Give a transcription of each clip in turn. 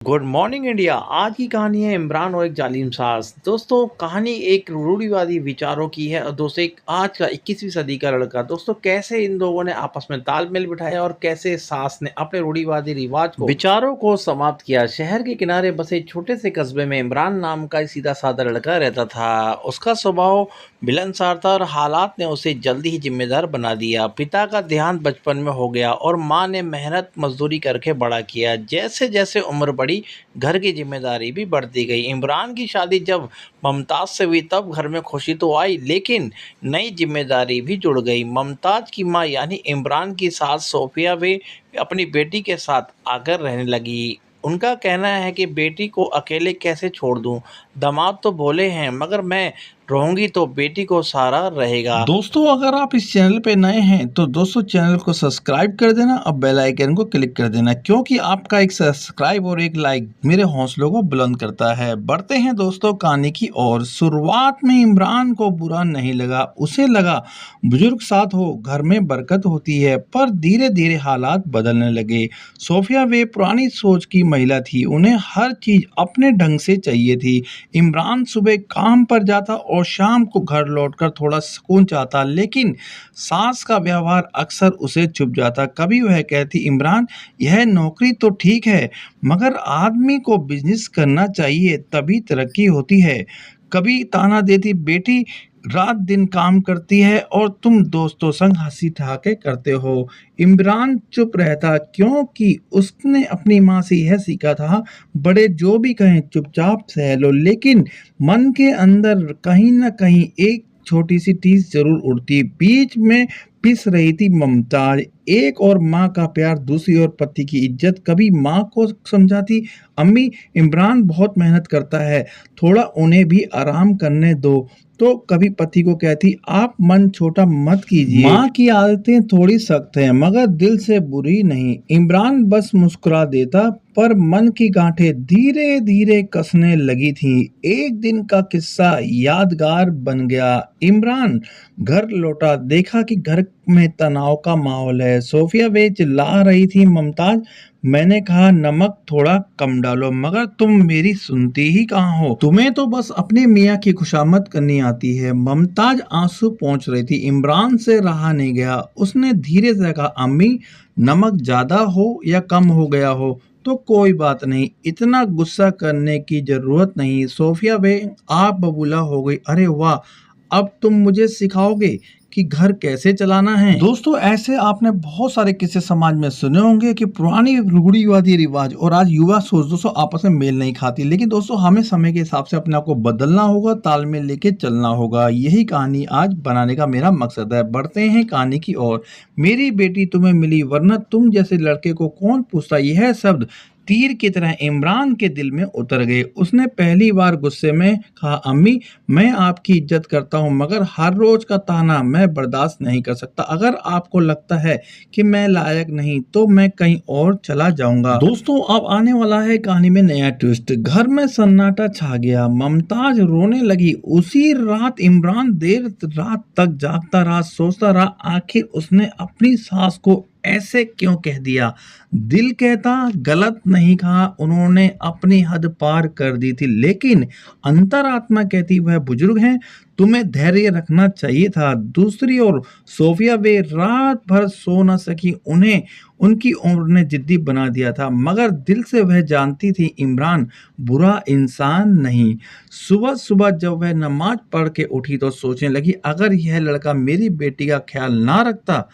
Good morning India. आज की कहानी है इमरान और एक जालिम सास। दोस्तों, कहानी एक रूढ़िवादी विचारों की है और दोस्तों एक आज का 21वीं सदी का लड़का। दोस्तों, कैसे इन लोगों ने आपस में तालमेल बिठाया और कैसे सास ने अपने रूढ़िवादी रिवाज को विचारों को समाप्त किया। शहर के किनारे बसे एक छोटे से कस्बे में इमरान नाम का एक सीधा साधा लड़का रहता था। उसका स्वभाव मिलनसार था और हालात ने उसे जल्दी ही जिम्मेदार बना दिया। पिता का देहांत बचपन में हो गया और माँ ने मेहनत मजदूरी करके बड़ा किया। जैसे जैसे उम्र बढ़ी, घर की जिम्मेदारी भी बढ़ती गई। इमरान की शादी जब ममताज से हुई तब घर में खुशी तो आई, लेकिन नई जिम्मेदारी भी जुड़ गई। ममताज की माँ यानी इमरान की सास सोफिया वे अपनी बेटी के साथ आकर रहने लगी। उनका कहना है कि बेटी को अकेले कैसे छोड़ दूं। दामाद तो बोले हैं, मगर मैं रहूंगी तो बेटी को सहारा रहेगा। दोस्तों, अगर आप इस चैनल पे नए हैं तो दोस्तों चैनल को सब्सक्राइब कर देना और बेल आइकन को क्लिक कर देना, क्योंकि आपका एक सब्सक्राइब और एक लाइक मेरे हौसलों को बुलंद करता है। बढ़ते हैं दोस्तों कहानी की ओर। शुरुआत में इमरान को बुरा नहीं लगा। उसे लगा बुजुर्ग साथ हो घर में बरकत होती है, पर धीरे धीरे हालात बदलने लगे। सोफिया वे पुरानी सोच की महिला थी। उन्हें हर चीज अपने ढंग से चाहिए थी। इमरान सुबह काम पर जाता और शाम को घर लौटकर थोड़ा सुकून चाहता, लेकिन सास का व्यवहार अक्सर उसे चुभ जाता। कभी वह कहती, इमरान, यह नौकरी तो ठीक है, मगर आदमी को बिजनेस करना चाहिए, तभी तरक्की होती है। कभी ताना देती, बेटी रात दिन काम करती है और तुम दोस्तों संग हंसी ठहाके करते हो। इमरान चुप रहता, क्योंकि उसने अपनी माँ से यह सीखा था, बड़े जो भी कहें चुपचाप सह लो। लेकिन मन के अंदर कहीं न कहीं एक छोटी सी टीस जरूर उड़ती। बीच में पिस रही थी ममताज। एक और माँ का प्यार, दूसरी ओर पति की इज्जत। कभी माँ को समझाती, अम्मी, इमरान बहुत मेहनत करता है, थोड़ा उन्हें भी आराम करने दो। तो कभी पति को कहती, आप मन छोटा मत कीजिए, माँ की आदतें थोड़ी सख्त हैं, मगर दिल से बुरी नहीं। इमरान बस मुस्कुरा देता, पर मन की गांठें धीरे धीरे कसने लगी थीं। एक दिन का किस्सा यादगार बन गया। इमरान घर लौटा, देखा कि घर में तनाव का माहौल है। सोफिया वे चिल्ला रही थी, ममताज, मैंने कहा नमक थोड़ा कम डालो, मगर तुम मेरी सुनती ही कहाँ हो। तुम्हें तो बस अपने मियाँ की खुशामद करनी आती है। ममताज आंसू पोंछ रही थी। इमरान से रहा नहीं गया। उसने धीरे से कहा, अम्मी, नमक ज्यादा हो या कम हो गया हो तो कोई बात नहीं, इतना गुस्सा करने की जरूरत नहीं। सोफिया बे आप बबूला हो गई। अरे वाह, अब तुम मुझे सिखाओगे कि घर कैसे चलाना है। दोस्तों, ऐसे आपने बहुत सारे किस्से समाज में सुने होंगे कि पुरानी रूढ़िवादी रिवाज और आज युवा सोच दोस्तों आपस में मेल नहीं खाती। लेकिन दोस्तों, हमें समय के हिसाब से अपने आप को बदलना होगा, तालमेल लेके चलना होगा। यही कहानी आज बनाने का मेरा मकसद है। बढ़ते हैं कहानी की ओर। मेरी बेटी तुम्हें मिली, वरना तुम जैसे लड़के को कौन पूछता। यह शब्द तीर की तरह इमरान के दिल में उतर गए। उसने पहली बार गुस्से में कहा, अम्मी, मैं आपकी इज्जत करता हूँ, मगर हर रोज का ताना मैं बर्दाश्त नहीं कर सकता। अगर आपको लगता है कि मैं लायक नहीं तो मैं कहीं और चला जाऊंगा। दोस्तों, अब आने वाला है कहानी में नया ट्विस्ट। घर में सन्नाटा छा गया। ममताज रोने लगी। उसी रात इमरान देर रात तक जागता रहा, सोचता रहा, आखिर उसने अपनी सास को ऐसे क्यों कह दिया। दिल कहता गलत नहीं कहा, उन्होंने अपनी हद पार कर दी थी, लेकिन अंतरात्मा कहती वह बुजुर्ग हैं, तुम्हें धैर्य रखना चाहिए था। दूसरी ओर सोफिया वे रात भर सो न सकी। उन्हें उनकी उम्र ने जिद्दी बना दिया था, मगर दिल से वह जानती थी इमरान बुरा इंसान नहीं। सुबह सुबह जब वह नमाज पढ़ के उठी तो सोचने लगी, अगर यह लड़का मेरी बेटी का ख्याल ना रखता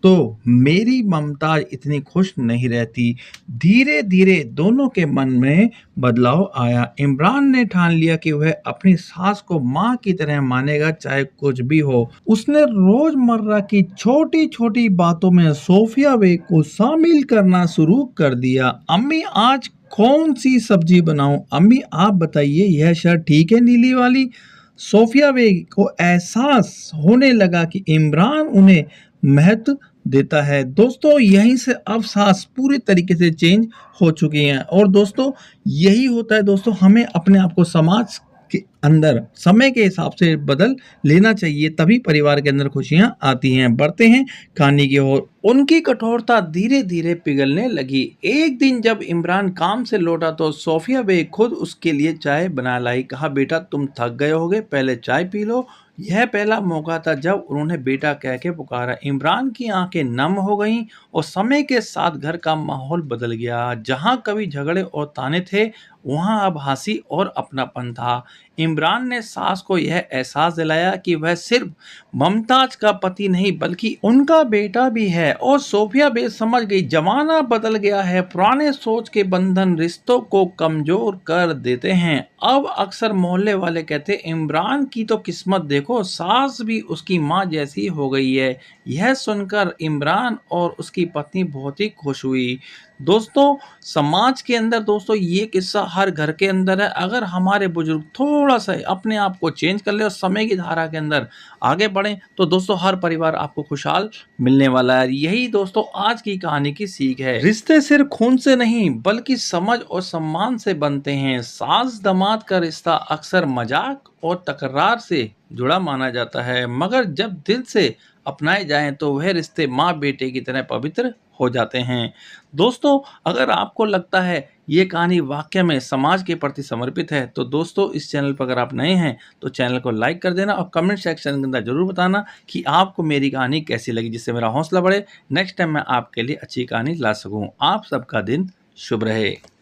तो मेरी ममताज इतनी खुश नहीं रहती। धीरे धीरे दोनों के मन में बदलाव आया। इमरान ने ठान लिया कि वह अपनी सास को माँ की तरह मानेगा, चाहे कुछ भी हो। उसने रोजमर्रा की छोटी छोटी बातों में सोफिया वे को शामिल करना शुरू कर दिया। अम्मी, आज कौन सी सब्जी बनाऊं? अम्मी, आप बताइए, यह शर्ट ठीक है नीली वाली? सोफिया वे को एहसास होने लगा कि इमरान उन्हें महत्व देता है। दोस्तों, यहीं से अब सास पूरी तरीके से चेंज हो चुकी हैं। और दोस्तों, यही होता है दोस्तों, हमें अपने आप को समाज के अंदर समय के हिसाब से बदल लेना चाहिए, तभी परिवार के अंदर खुशियाँ आती हैं। बढ़ते हैं कहानी की ओर। उनकी कठोरता धीरे-धीरे पिघलने लगी। एक दिन जब इमरान काम से लौटा तो सोफिया बेग खुद उसके लिए चाय बना लाई। कहा, बेटा तुम थक गए होगे, पहले चाय पी लो। यह पहला मौका था जब उन्होंने बेटा कह के पुकारा। इमरान की आंखें नम हो गईं और समय के साथ घर का माहौल बदल गया। जहां कभी झगड़े और ताने थे, वहां अब हंसी और अपनापन था। इमरान ने सास को यह एहसास दिलाया कि वह सिर्फ मुमताज का पति नहीं बल्कि उनका बेटा भी है। और सोफिया बेग समझ गई, जमाना बदल गया है, पुराने सोच के बंधन रिश्तों को कमजोर कर देते हैं। अब अक्सर मोहल्ले वाले कहते, इमरान की तो किस्मत देखो, सास भी उसकी माँ जैसी हो गई है। यह सुनकर इमरान और उसकी पत्नी बहुत ही खुश हुई। दोस्तों, समाज के अंदर दोस्तों ये किस्सा हर घर के अंदर है। अगर हमारे बुजुर्ग थोड़ा सा अपने आप को चेंज कर ले और समय की धारा के अंदर आगे बढ़ें, तो दोस्तों हर परिवार आपको खुशहाल मिलने वाला है। यही दोस्तों आज की कहानी की सीख है। रिश्ते सिर्फ खून से नहीं बल्कि समझ और सम्मान से बनते हैं। सास दामाद का रिश्ता अक्सर मजाक और तकरार से जुड़ा माना जाता है, मगर जब दिल से अपनाए जाएं तो वह रिश्ते माँ बेटे की तरह पवित्र हो जाते हैं। दोस्तों, अगर आपको लगता है ये कहानी वाकई में समाज के प्रति समर्पित है, तो दोस्तों इस चैनल पर अगर आप नए हैं तो चैनल को लाइक कर देना और कमेंट सेक्शन के अंदर ज़रूर बताना कि आपको मेरी कहानी कैसी लगी, जिससे मेरा हौसला बढ़े, नेक्स्ट टाइम मैं आपके लिए अच्छी कहानी ला सकूं। आप सबका दिन शुभ रहे।